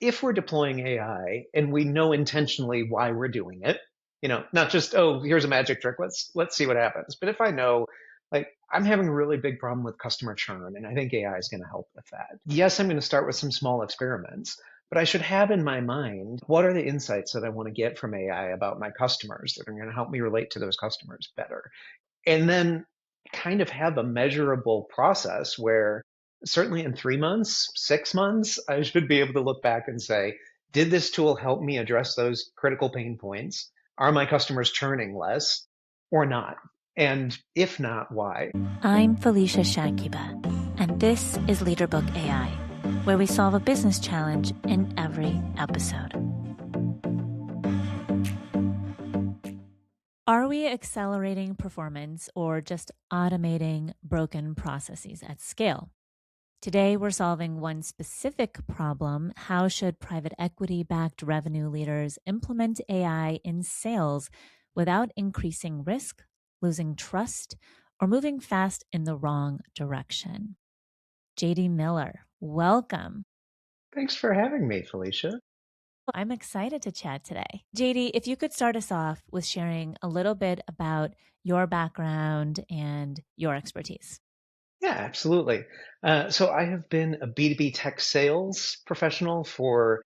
if we're deploying AI and we know intentionally why we're doing it, not just, oh, here's a magic trick, let's see what happens. But if I know, like, I'm having a really big problem with customer churn, and I think AI is going to help with that. Yes, I'm going to start with some small experiments, but I should have in my mind what are the insights that I want to get from AI about my customers that are going to help me relate to those customers better. And then kind of have a measurable process where certainly in 3 months, 6 months, I should be able to look back and say, did this tool help me address those critical pain points? Are my customers churning less or not? And if not, why? I'm Felicia Shakiba, and this is LeaderBook AI, where we solve a business challenge in every episode. Are we accelerating performance or just automating broken processes at scale? Today, we're solving one specific problem. How should private equity-backed revenue leaders implement AI in sales without increasing risk, losing trust, or moving fast in the wrong direction? JD Miller, welcome. Thanks for having me, Felicia. I'm excited to chat today. JD, if you could start us off with sharing a little bit about your background and your expertise. Yeah, absolutely. So I have been a B2B tech sales professional for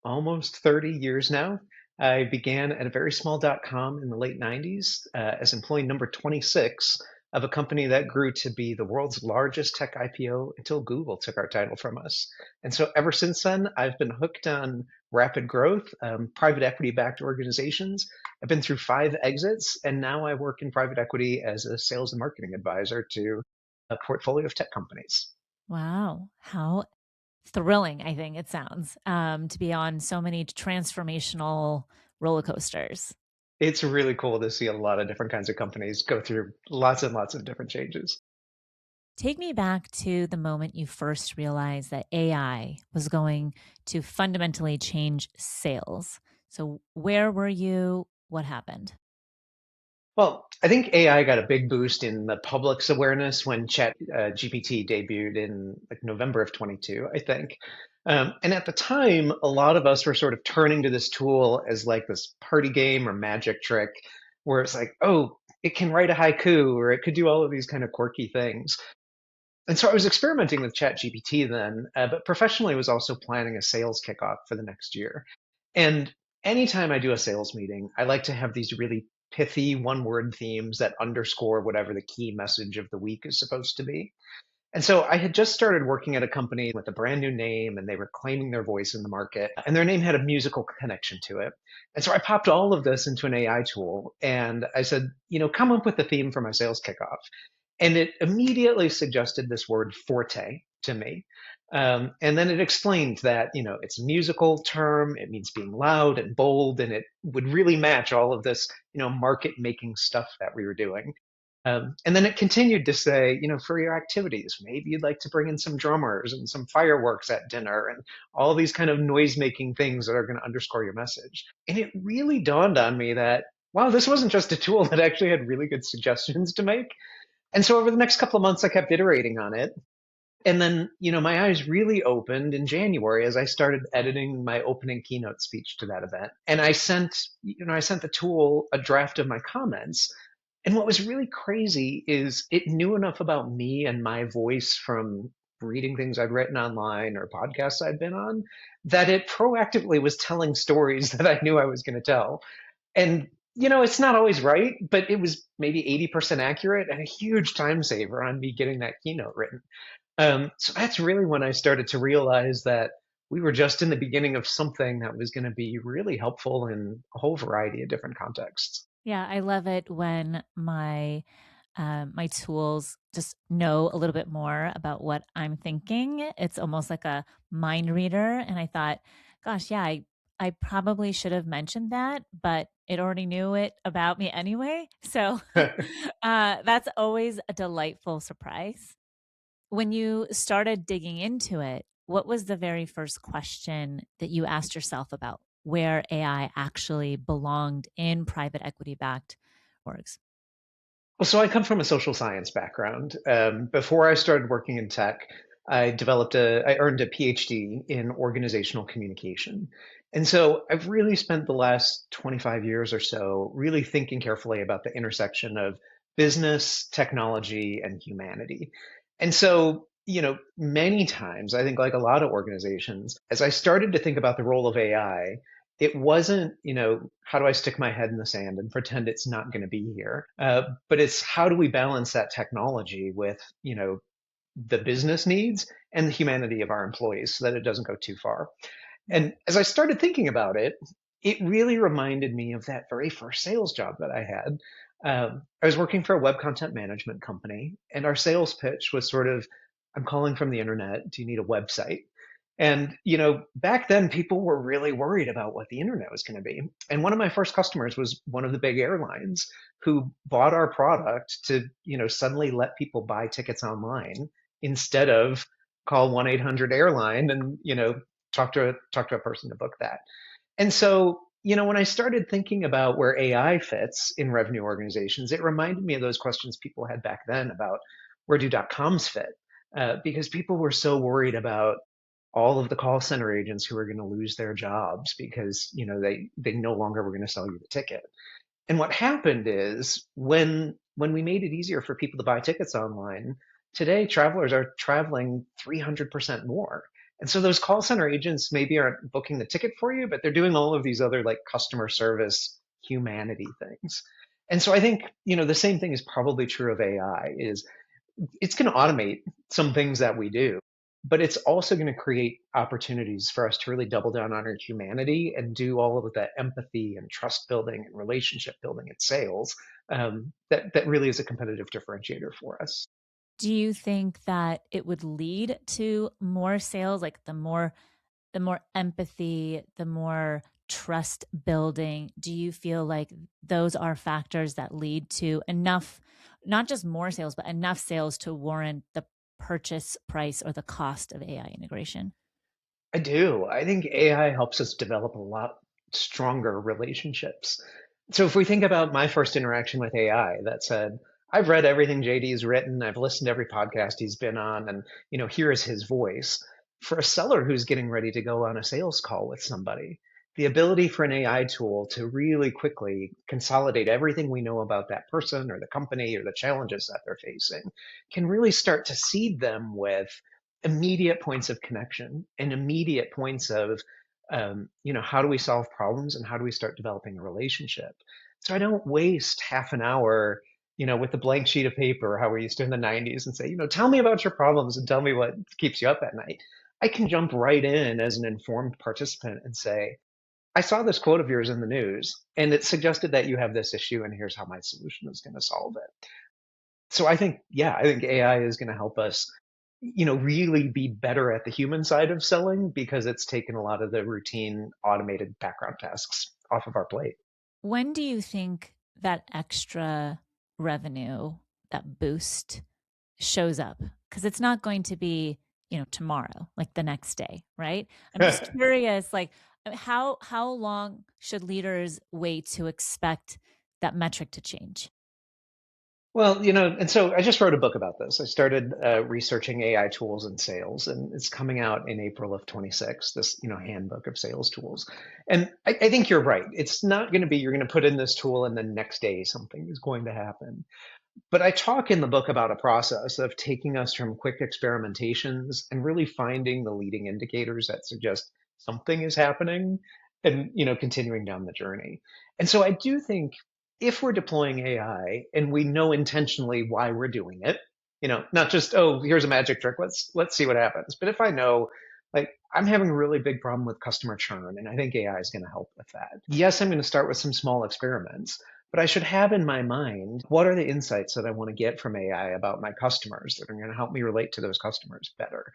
almost 30 years now. I began at a very small .com in the late 90s as employee number 26 of a company that grew to be the world's largest tech IPO until Google took our title from us. And so ever since then, I've been hooked on rapid growth, private equity backed organizations. I've been through 5 exits, and now I work in private equity as a sales and marketing advisor to a portfolio of tech companies. Wow, how thrilling, I think it sounds, to be on so many transformational roller coasters. It's really cool to see a lot of different kinds of companies go through lots and lots of different changes. Take me back to the moment you first realized that AI was going to fundamentally change sales. So, where were you? What happened? Well, I think AI got a big boost in the public's awareness when Chat GPT debuted in like November of 22, I think. And at the time, a lot of us were sort of turning to this tool as like this party game or magic trick, where it's like, oh, it can write a haiku or it could do all of these kind of quirky things. And so I was experimenting with ChatGPT then, but professionally was also planning a sales kickoff for the next year. And anytime I do a sales meeting, I like to have these really pithy one word themes that underscore whatever the key message of the week is supposed to be. And so I had just started working at a company with a brand new name and they were claiming their voice in the market and their name had a musical connection to it. And so I popped all of this into an AI tool and I said, come up with a theme for my sales kickoff. And it immediately suggested this word forte to me. And then it explained that, it's a musical term, it means being loud and bold, and it would really match all of this, market making stuff that we were doing. And then it continued to say, for your activities, maybe you'd like to bring in some drummers and some fireworks at dinner and all these kind of noise making things that are going to underscore your message. And it really dawned on me that, wow, this wasn't just a tool that actually had really good suggestions to make. And so over the next couple of months, I kept iterating on it. And then, my eyes really opened in January as I started editing my opening keynote speech to that event. And I sent the tool a draft of my comments. And what was really crazy is it knew enough about me and my voice from reading things I'd written online or podcasts I'd been on that it proactively was telling stories that I knew I was going to tell. And it's not always right, but it was maybe 80% accurate and a huge time saver on me getting that keynote written. So that's really when I started to realize that we were just in the beginning of something that was going to be really helpful in a whole variety of different contexts. Yeah, I love it when my tools just know a little bit more about what I'm thinking. It's almost like a mind reader. And I thought, gosh, yeah, I probably should have mentioned that, but it already knew it about me anyway. So that's always a delightful surprise. When you started digging into it, what was the very first question that you asked yourself about where AI actually belonged in private equity backed orgs? Well, so I come from a social science background. Before I started working in tech, I earned a PhD in organizational communication. And so I've really spent the last 25 years or so really thinking carefully about the intersection of business, technology, and humanity. And so, many times, I think like a lot of organizations, as I started to think about the role of AI, it wasn't, how do I stick my head in the sand and pretend it's not going to be here? But it's how do we balance that technology with, the business needs and the humanity of our employees so that it doesn't go too far. Yeah. And as I started thinking about it, it really reminded me of that very first sales job that I had. I was working for a web content management company, and our sales pitch was sort of, I'm calling from the internet. Do you need a website? And, back then people were really worried about what the internet was going to be. And one of my first customers was one of the big airlines who bought our product to, suddenly let people buy tickets online instead of call 1-800 airline and, talk to a person to book that. And so, when I started thinking about where AI fits in revenue organizations, it reminded me of those questions people had back then about where do .coms fit? Because people were so worried about all of the call center agents who are going to lose their jobs because they no longer were going to sell you the ticket. And what happened is when we made it easier for people to buy tickets online, today travelers are traveling 300% more. And so those call center agents maybe aren't booking the ticket for you, but they're doing all of these other like customer service humanity things. And so I think, the same thing is probably true of AI is it's going to automate some things that we do, but it's also going to create opportunities for us to really double down on our humanity and do all of that empathy and trust building and relationship building and sales. That really is a competitive differentiator for us. Do you think that it would lead to more sales, like the more empathy, the more trust building? Do you feel like those are factors that lead to enough, not just more sales, but enough sales to warrant the purchase price or the cost of AI integration? I do. I think AI helps us develop a lot stronger relationships. So if we think about my first interaction with AI, that said, I've read everything JD's written, I've listened to every podcast he's been on, and here is his voice. For a seller who's getting ready to go on a sales call with somebody, the ability for an AI tool to really quickly consolidate everything we know about that person or the company or the challenges that they're facing can really start to seed them with immediate points of connection and immediate points of how do we solve problems and how do we start developing a relationship. So I don't waste half an hour with a blank sheet of paper how we used to in the 90s and say, tell me about your problems and tell me what keeps you up at night. I can jump right in as an informed participant and say, I saw this quote of yours in the news and it suggested that you have this issue and here's how my solution is going to solve it. So I think, yeah, I think AI is going to help us, really be better at the human side of selling because it's taken a lot of the routine automated background tasks off of our plate. When do you think that extra revenue, that boost shows up? Because it's not going to be, tomorrow, like the next day, right? I'm just curious, like how long should leaders wait to expect that metric to change? Well, and so I just wrote a book about this. I started researching AI tools in sales, and it's coming out in April of 26, this, handbook of sales tools. And I think you're right. It's not going to be you're going to put in this tool and the next day something is going to happen. But I talk in the book about a process of taking us from quick experimentations and really finding the leading indicators that suggest something is happening and, continuing down the journey. And so I do think if we're deploying AI and we know intentionally why we're doing it, not just, oh, here's a magic trick, let's see what happens. But if I know like I'm having a really big problem with customer churn and I think AI is going to help with that. Yes, I'm going to start with some small experiments, but I should have in my mind what are the insights that I want to get from AI about my customers that are going to help me relate to those customers better.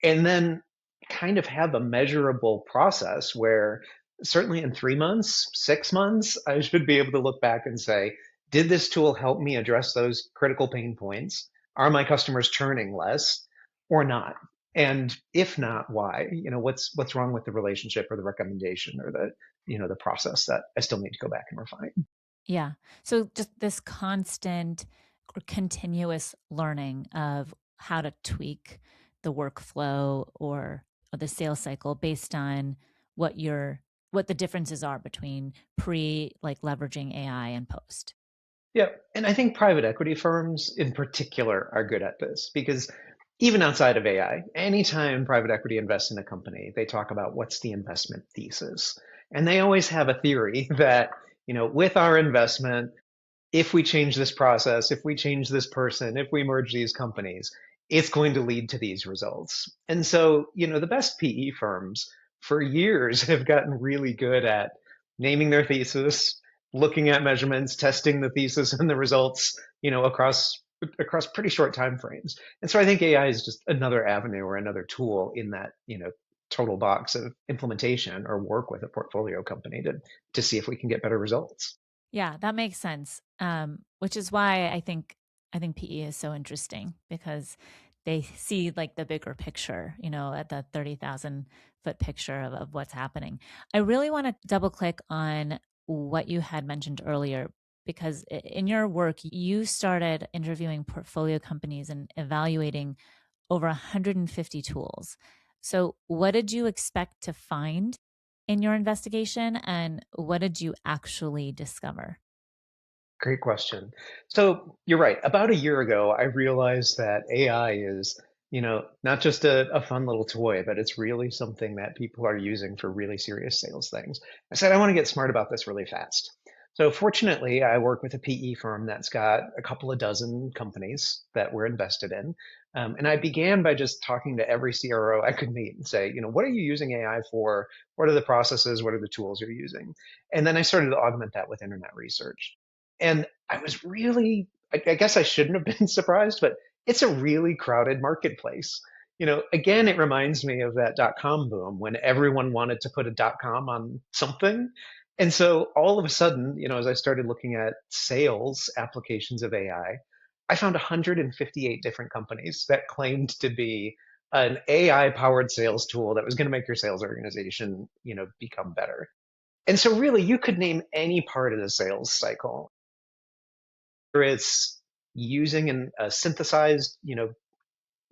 And then kind of have a measurable process where certainly in 3 months, 6 months, I should be able to look back and say, did this tool help me address those critical pain points? Are my customers churning less or not? And if not, why? What's wrong with the relationship or the recommendation or the process that I still need to go back and refine. Yeah. So just this constant or continuous learning of how to tweak the workflow or the sales cycle based on what the differences are between pre like leveraging AI and post. Yeah, and I think private equity firms in particular are good at this because even outside of AI, anytime private equity invests in a company, they talk about what's the investment thesis. And they always have a theory that, with our investment, if we change this process, if we change this person, if we merge these companies, it's going to lead to these results. And so, the best PE firms for years have gotten really good at naming their thesis, looking at measurements, testing the thesis and the results, across pretty short time frames. And so I think AI is just another avenue or another tool in that, total box of implementation or work with a portfolio company to see if we can get better results. Yeah, that makes sense. Which is why I think PE is so interesting because they see like the bigger picture, at the 30,000-foot picture of what's happening. I really want to double click on what you had mentioned earlier because in your work, you started interviewing portfolio companies and evaluating over 150 tools. So, what did you expect to find in your investigation and what did you actually discover? Great question. So you're right. About a year ago, I realized that AI is, not just a fun little toy, but it's really something that people are using for really serious sales things. I said, I want to get smart about this really fast. So fortunately, I work with a PE firm that's got a couple of dozen companies that we're invested in. And I began by just talking to every CRO I could meet and say, what are you using AI for? What are the processes? What are the tools you're using? And then I started to augment that with internet research. And I was really, I guess I shouldn't have been surprised, but it's a really crowded marketplace. Again, it reminds me of that .com boom when everyone wanted to put a .com on something. And so all of a sudden, as I started looking at sales applications of I found 158 different companies that claimed to be an AI powered sales tool that was going to make your sales organization, become better. And so really you could name any part of the sales cycle. It's using a synthesized,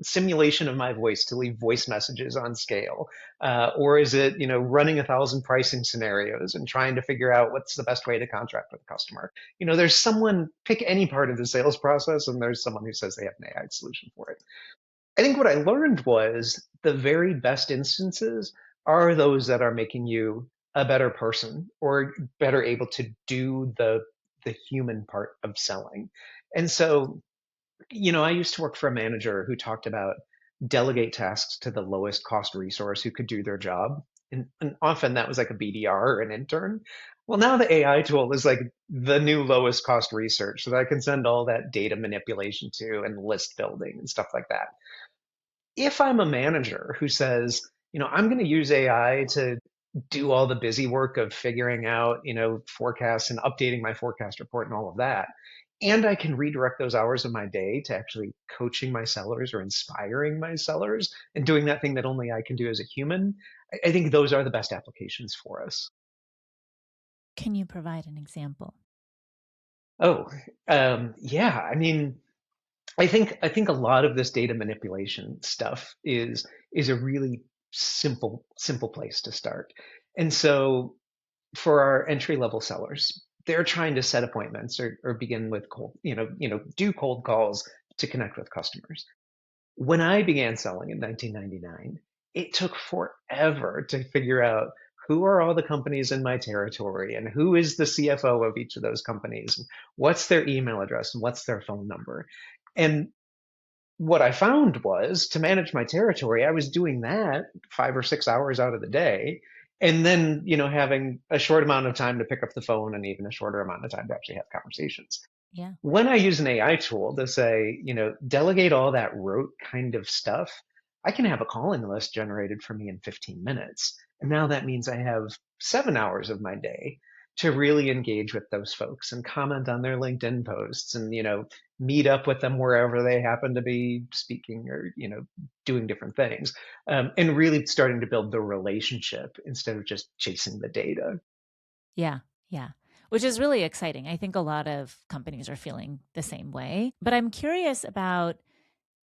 simulation of my voice to leave voice messages on scale, or is it, running 1,000 pricing scenarios and trying to figure out what's the best way to contract with a customer? There's someone pick any part of the sales process, and there's someone who says they have an AI solution for it. I think what I learned was the very best instances are those that are making you a better person or better able to do the human part of selling. And so, I used to work for a manager who talked about delegate tasks to the lowest cost resource who could do their job. And often that was like a BDR or an intern. Well, now the AI tool is like the new lowest cost research that I can send all that data manipulation to and list building and stuff like that. If I'm a manager who says, I'm going to use AI to do all the busy work of figuring out, forecasts and updating my forecast report and all of that, and I can redirect those hours of my day to actually coaching my sellers or inspiring my sellers and doing that thing that only I can do as a human, I think those are the best applications for us. Can you provide an example? Oh, yeah. I mean, I think a lot of this data manipulation stuff is a really simple place to start. And so for our entry level sellers, they're trying to set appointments or begin with cold, do cold calls to connect with customers. When I began selling in 1999, it took forever to figure out who are all the companies in my territory and who is the CFO of each of those companies, and what's their email address and what's their phone number. And what I found was to manage my territory, I was doing that 5 or 6 hours out of the day. And then, having a short amount of time to pick up the phone and even a shorter amount of time to actually have conversations. Yeah. When I use an AI tool to say, delegate all that rote kind of stuff, I can have a calling list generated for me in 15 minutes. And now that means I have 7 hours of my day to really engage with those folks and comment on their LinkedIn posts and, meet up with them wherever they happen to be speaking or, doing different things. And really starting to build the relationship instead of just chasing the data. Yeah. Yeah. Which is really exciting. I think a lot of companies are feeling the same way. But I'm curious about,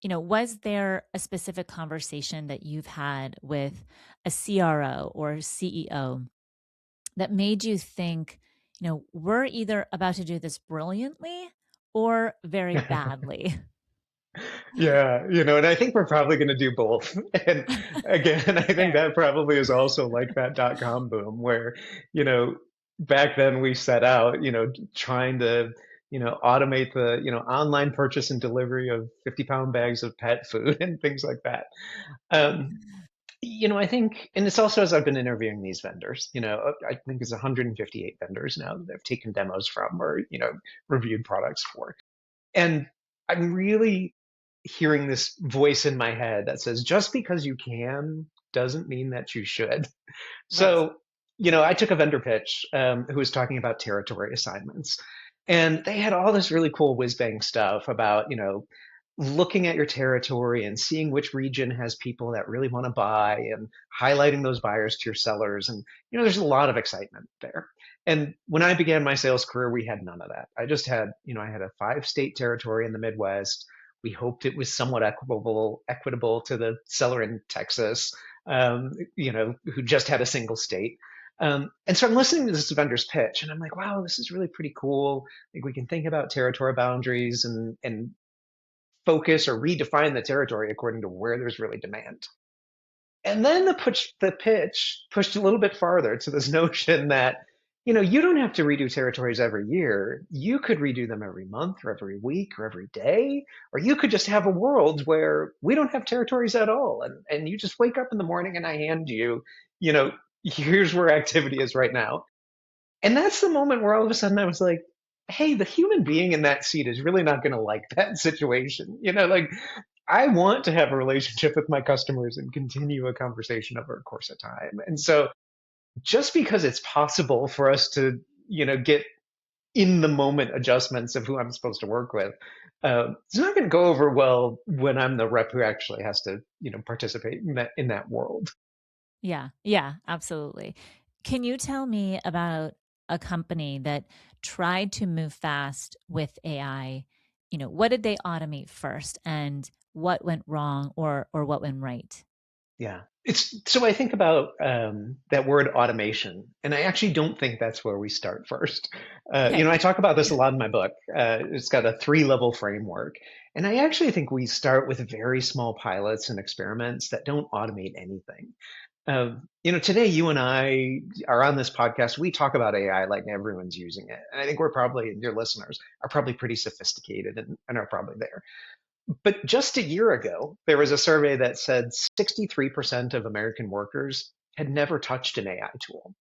was there a specific conversation that you've had with a CRO or CEO that made you think, we're either about to do this brilliantly or very badly? Yeah, and I think we're probably going to do both. And again, I think Fair. that probably is also like that dot-com boom where, you know, back then we set out, trying to, automate the, online purchase and delivery of 50-pound bags of pet food and things like that. Um, I think, and it's also as I've been interviewing these vendors, I think it's 158 vendors now that I've taken demos from or, reviewed products for. And I'm really hearing this voice in my head that says, just because you can doesn't mean that you should. Right. So, I took a vendor pitch who was talking about territory assignments. And they had all this really cool whiz bang stuff about, looking at your territory and seeing which region has people that really want to buy and highlighting those buyers to your sellers. And, there's a lot of excitement there. And when I began my sales career, we had none of that. I just had, I had a 5-state territory in the Midwest. We hoped it was somewhat equitable to the seller in Texas, who just had a single state. And so I'm listening to this vendor's pitch and I'm like, wow, this is really pretty cool. Like we can think about territory boundaries and focus or redefine the territory according to where there's really demand. And then the pitch pushed a little bit farther to this notion that, you don't have to redo territories every year. You could redo them every month or every week or every day, or you could just have a world where we don't have territories at all. And you just wake up in the morning and I hand you, you know, here's where activity is right now. And that's the moment where all of a sudden I was like, hey, the human being in that seat is really not going to like that situation. Like I want to have a relationship with my customers and continue a conversation over a course of time. And so just because it's possible for us to, get in the moment adjustments of who I'm supposed to work with, it's not going to go over well when I'm the rep who actually has to, participate in that world. Yeah. Yeah, absolutely. Can you tell me about a company that tried to move fast with AI? What did they automate first and what went wrong or what went right? Yeah. It's so I think about that word automation, and I actually don't think that's where we start first. Okay. I talk about this a lot in my book. It's got a 3-level framework, and I actually think we start with very small pilots and experiments that don't automate anything. Today you and I are on this podcast. We talk about AI like everyone's using it, and I think we're probably your listeners are probably pretty sophisticated and are probably there. But just a year ago, there was a survey that said 63% of American workers had never touched an AI tool.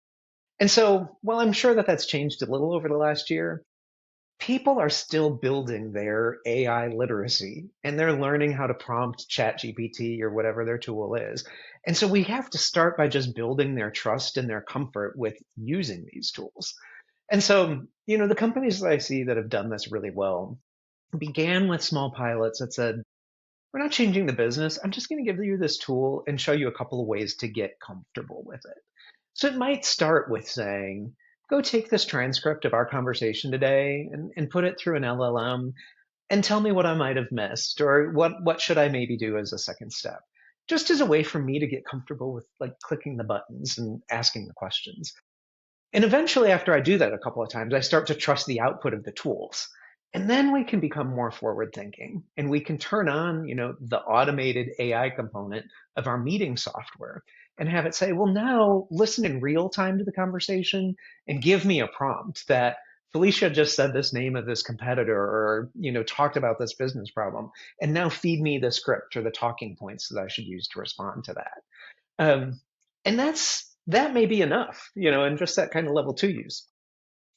And so, while I'm sure that that's changed a little over the last year, people are still building their AI literacy and they're learning how to prompt ChatGPT or whatever their tool is. And so we have to start by just building their trust and their comfort with using these tools. And so, the companies that I see that have done this really well began with small pilots that said, we're not changing the business. I'm just going to give you this tool and show you a couple of ways to get comfortable with it. So it might start with saying, go take this transcript of our conversation today and put it through an LLM and tell me what I might have missed or what should I maybe do as a second step. Just as a way for me to get comfortable with like clicking the buttons and asking the questions. And eventually, after I do that a couple of times, I start to trust the output of the tools. And then we can become more forward thinking and we can turn on, the automated AI component of our meeting software and have it say, well, now listen in real time to the conversation and give me a prompt that Felicia just said this name of this competitor or, talked about this business problem. And now feed me the script or the talking points that I should use to respond to that. Um, and that may be enough, and just that kind of level 2 use.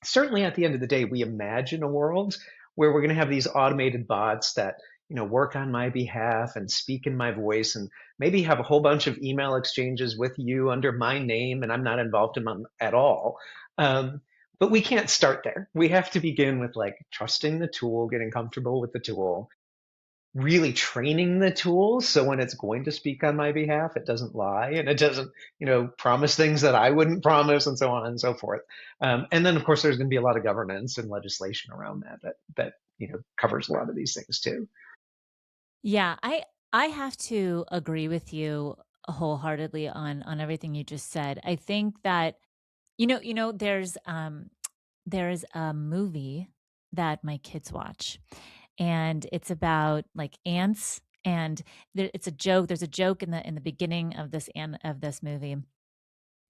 Certainly at the end of the day, we imagine a world where we're going to have these automated bots that, work on my behalf and speak in my voice and maybe have a whole bunch of email exchanges with you under my name and I'm not involved in them at all. But we can't start there. We have to begin with like trusting the tool, getting comfortable with the tool, really training the tool so when it's going to speak on my behalf, it doesn't lie and it doesn't, promise things that I wouldn't promise and so on and so forth. And then, of course, there's going to be a lot of governance and legislation around that covers a lot of these things too. Yeah, I have to agree with you wholeheartedly on everything you just said. I think that there's a movie that my kids watch, and it's about like ants, and it's a joke. There's a joke in the beginning of this movie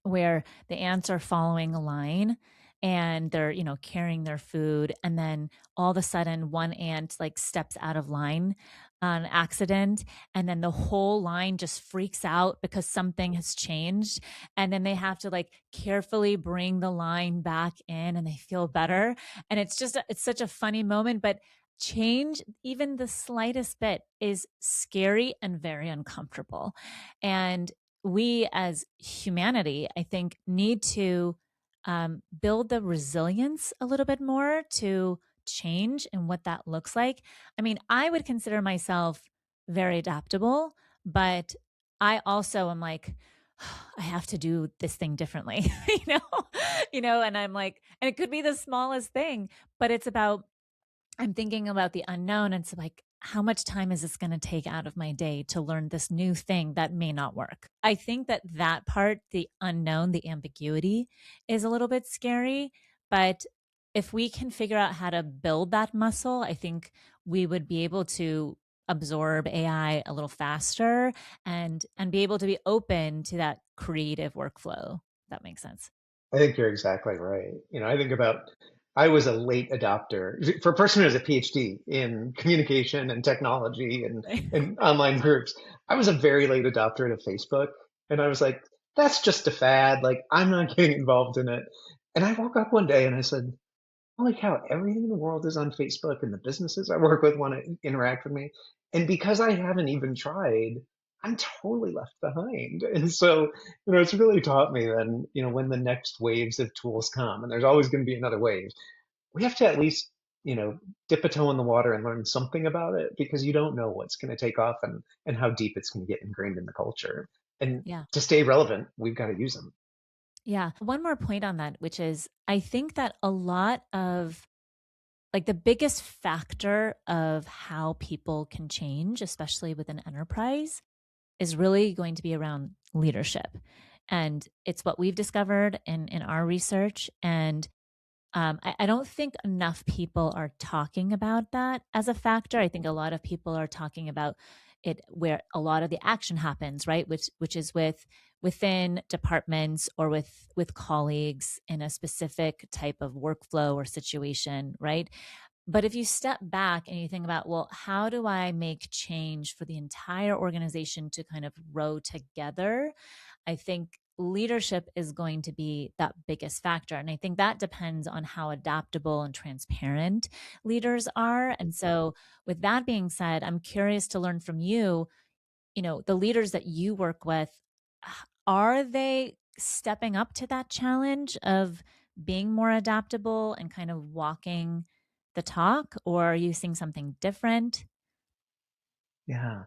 where the ants are following a line, and they're, carrying their food, and then all of a sudden one ant like steps out of line on accident, and then the whole line just freaks out because something has changed, and then they have to like carefully bring the line back in, and they feel better. And it's such a funny moment, but change, even the slightest bit, is scary and very uncomfortable. And we as humanity, I think, need to build the resilience a little bit more to change and what that looks like. I mean, I would consider myself very adaptable, but I also am like, I have to do this thing differently, and I'm like, and it could be the smallest thing, but it's about, I'm thinking about the unknown. And it's like, how much time is this going to take out of my day to learn this new thing that may not work? I think that that part, the unknown, the ambiguity, is a little bit scary. But if we can figure out how to build that muscle, I think we would be able to absorb AI a little faster, and be able to be open to that creative workflow. If that makes sense. I think you're exactly right. I think about, I was a late adopter for a person who has a PhD in communication and technology and online groups. I was a very late adopter to Facebook. And I was like, that's just a fad. Like, I'm not getting involved in it. And I woke up one day and I said, holy cow, everything in the world is on Facebook and the businesses I work with want to interact with me. And because I haven't even tried, I'm totally left behind. And so, it's really taught me then, when the next waves of tools come, and there's always going to be another wave, we have to at least, you know, dip a toe in the water and learn something about it because you don't know what's going to take off and how deep it's going to get ingrained in the culture. And Yeah. to stay relevant, we've got to use them. Yeah. One more point on that, which is I think that a lot of like the biggest factor of how people can change, especially with an enterprise, is really going to be around leadership. And it's what we've discovered in our research. And I don't think enough people are talking about that as a factor. I think a lot of people are talking about it where a lot of the action happens, right? Which is within departments or with colleagues in a specific type of workflow or situation, right? But if you step back and you think about, well, how do I make change for the entire organization to kind of row together? I think leadership is going to be that biggest factor. And I think that depends on how adaptable and transparent leaders are. And so, with that being said, I'm curious to learn from you, the leaders that you work with, are they stepping up to that challenge of being more adaptable and kind of walking the talk, or are you seeing something different? Yeah.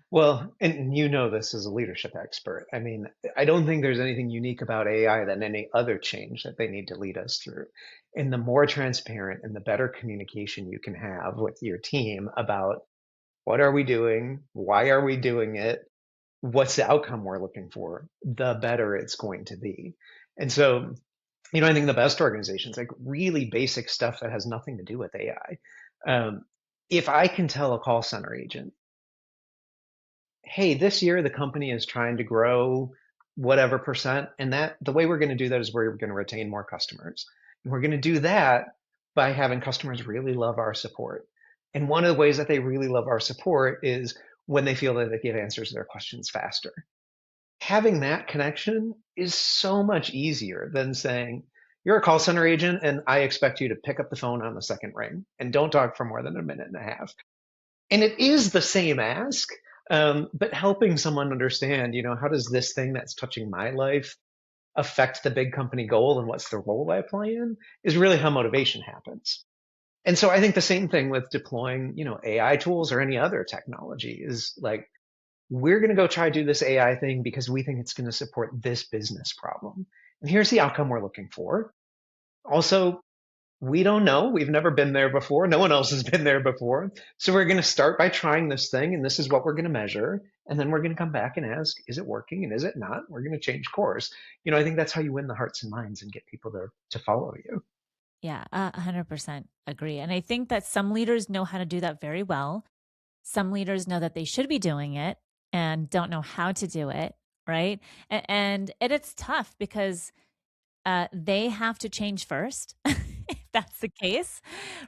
Well, and you know this as a leadership expert. I mean, I don't think there's anything unique about AI than any other change that they need to lead us through. And the more transparent and the better communication you can have with your team about what are we doing, why are we doing it, what's the outcome we're looking for, the better it's going to be. And so, I think the best organizations, like really basic stuff that has nothing to do with AI. If I can tell a call center agent, hey, this year the company is trying to grow whatever percent, and that the way we're going to do that is we're going to retain more customers. And we're going to do that by having customers really love our support. And one of the ways that they really love our support is when they feel that they get answers to their questions faster. Having that connection is so much easier than saying, you're a call center agent and I expect you to pick up the phone on the second ring and don't talk for more than a minute and a half. And it is the same ask, but helping someone understand, how does this thing that's touching my life affect the big company goal and what's the role I play in is really how motivation happens. And so I think the same thing with deploying, AI tools or any other technology is like, we're going to go try to do this AI thing because we think it's going to support this business problem. And here's the outcome we're looking for. Also, we don't know. We've never been there before. No one else has been there before. So we're going to start by trying this thing, and this is what we're going to measure. And then we're going to come back and ask, is it working and is it not? We're going to change course. I think that's how you win the hearts and minds and get people to follow you. Yeah, 100% agree. And I think that some leaders know how to do that very well. Some leaders know that they should be doing it and don't know how to do it, right? And it's tough because they have to change first, if that's the case,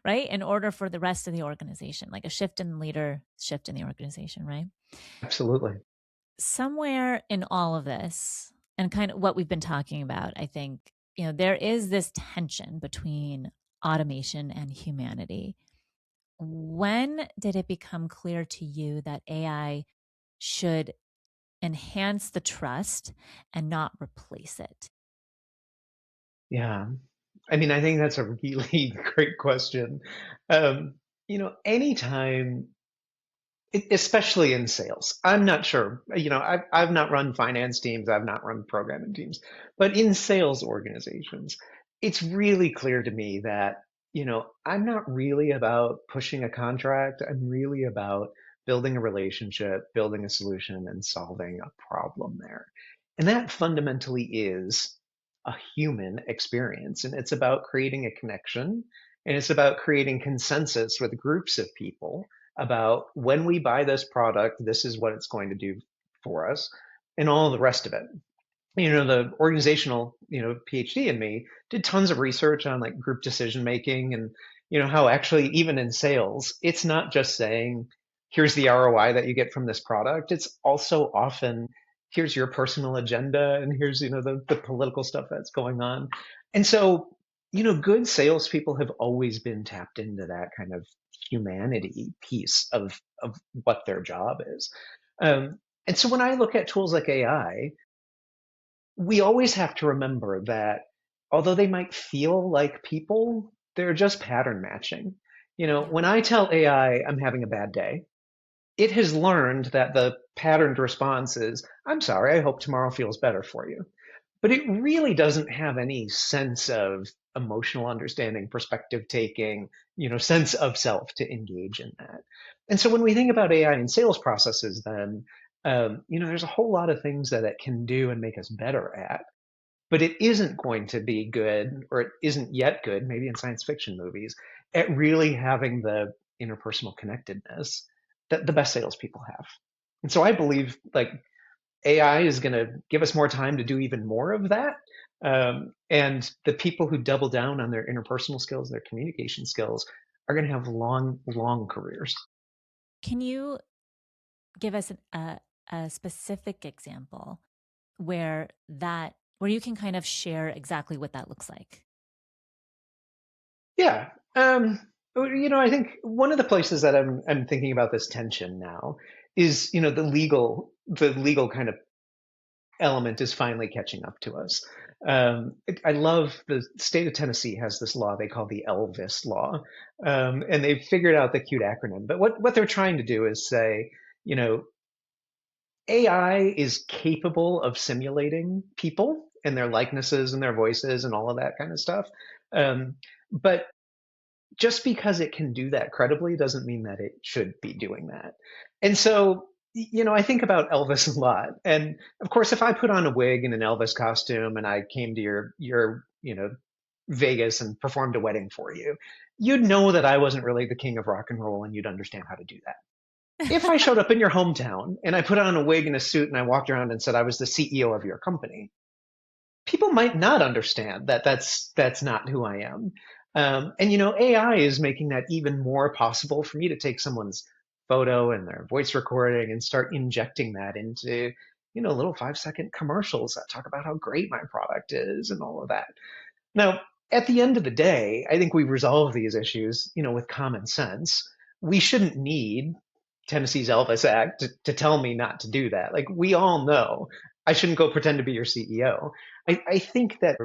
right? In order for the rest of the organization, like a shift in leader, shift in the organization, right? Absolutely. Somewhere in all of this, and kind of what we've been talking about, I think, there is this tension between automation and humanity. When did it become clear to you that AI should enhance the trust and not replace it? Yeah. I mean, I think that's a really great question. Um, anytime especially in sales. I'm not sure. I've not run finance teams, I've not run programming teams, but in sales organizations, it's really clear to me that, I'm not really about pushing a contract. I'm really about building a relationship, building a solution, and solving a problem there. And that fundamentally is a human experience. And it's about creating a connection, and it's about creating consensus with groups of people about when we buy this product, this is what it's going to do for us, and all the rest of it. The organizational, PhD in me did tons of research on like group decision making and, how actually even in sales, it's not just saying, here's the ROI that you get from this product. It's also often, here's your personal agenda and here's, the political stuff that's going on. And so, good salespeople have always been tapped into that kind of humanity piece of what their job is. And so when I look at tools like AI, we always have to remember that although they might feel like people, they're just pattern matching. Yeah. When I tell AI I'm having a bad day, it has learned that the patterned response is, I'm sorry, I hope tomorrow feels better for you. But it really doesn't have any sense of emotional understanding, perspective taking, sense of self to engage in that. And so when we think about AI in sales processes, then, there's a whole lot of things that it can do and make us better at, but it isn't going to be good, or it isn't yet good, maybe in science fiction movies, at really having the interpersonal connectedness that the best salespeople have. And so I believe like AI is going to give us more time to do even more of that. And the people who double down on their interpersonal skills, their communication skills, are going to have long, long careers. Can you give us a specific example where you can kind of share exactly what that looks like? Yeah. I think one of the places that I'm thinking about this tension now is, the legal kind of element is finally catching up to us. I love the state of Tennessee has this law they call the Elvis law, and they've figured out the cute acronym. But what they're trying to do is say, you know, AI is capable of simulating people and their likenesses and their voices and all of that kind of stuff. But just because it can do that credibly doesn't mean that it should be doing that. And so, I think about Elvis a lot. And of course, if I put on a wig and an Elvis costume and I came to your, Vegas and performed a wedding for you, you'd know that I wasn't really the king of rock and roll and you'd understand how to do that. If I showed up in your hometown and I put on a wig and a suit and I walked around and said I was the CEO of your company, people might not understand that that's not who I am. And AI is making that even more possible for me to take someone's photo and their voice recording and start injecting that into little 5-second commercials that talk about how great my product is and all of that. Now, at the end of the day, I think we resolve these issues, with common sense. We shouldn't need Tennessee's Elvis Act to tell me not to do that. Like we all know, I shouldn't go pretend to be your CEO. I think that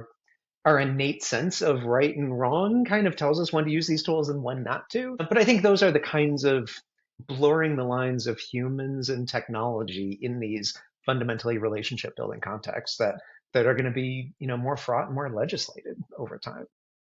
our innate sense of right and wrong kind of tells us when to use these tools and when not to. But I think those are the kinds of blurring the lines of humans and technology in these fundamentally relationship building contexts that are going to be more fraught and more legislated over time.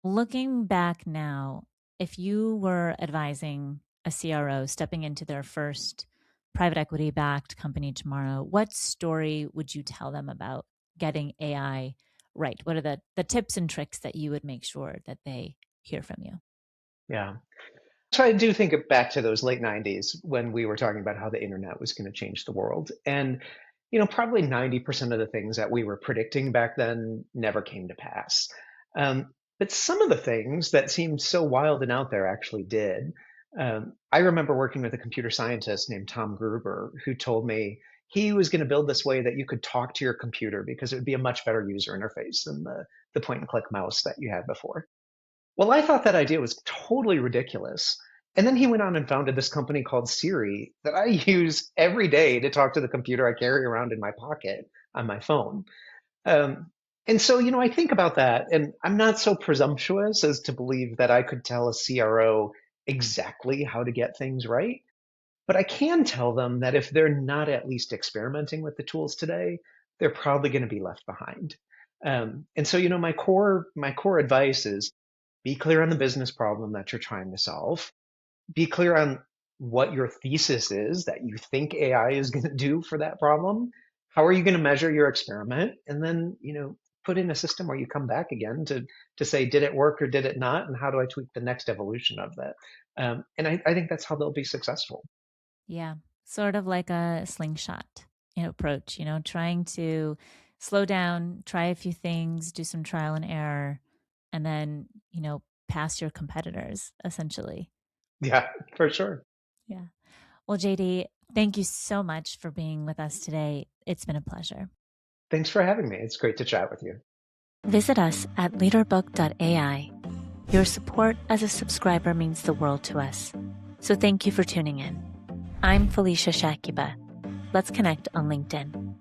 Looking back now, if you were advising a CRO stepping into their first private equity backed company tomorrow, what story would you tell them about getting AI right? What are the tips and tricks that you would make sure that they hear from you? Yeah. So I do think back to those late 90s when we were talking about how the internet was going to change the world. And, probably 90% of the things that we were predicting back then never came to pass. But some of the things that seemed so wild and out there actually did. I remember working with a computer scientist named Tom Gruber who told me he was going to build this way that you could talk to your computer because it would be a much better user interface than the point and click mouse that you had before. Well, I thought that idea was totally ridiculous. And then he went on and founded this company called Siri that I use every day to talk to the computer I carry around in my pocket on my phone. Um, and so, I think about that, and I'm not so presumptuous as to believe that I could tell a CRO exactly how to get things right. But I can tell them that if they're not at least experimenting with the tools today, they're probably going to be left behind. And so, my core advice is be clear on the business problem that you're trying to solve. Be clear on what your thesis is that you think AI is going to do for that problem. How are you going to measure your experiment? And then, put in a system where you come back again to say, did it work or did it not? And how do I tweak the next evolution of that? And I think that's how they'll be successful. Yeah, sort of like a slingshot, approach, trying to slow down, try a few things, do some trial and error, and then, pass your competitors essentially. Yeah, for sure. Yeah. Well, JD, thank you so much for being with us today. It's been a pleasure. Thanks for having me. It's great to chat with you. Visit us at leaderbook.ai. Your support as a subscriber means the world to us. So thank you for tuning in. I'm Felicia Shakiba. Let's connect on LinkedIn.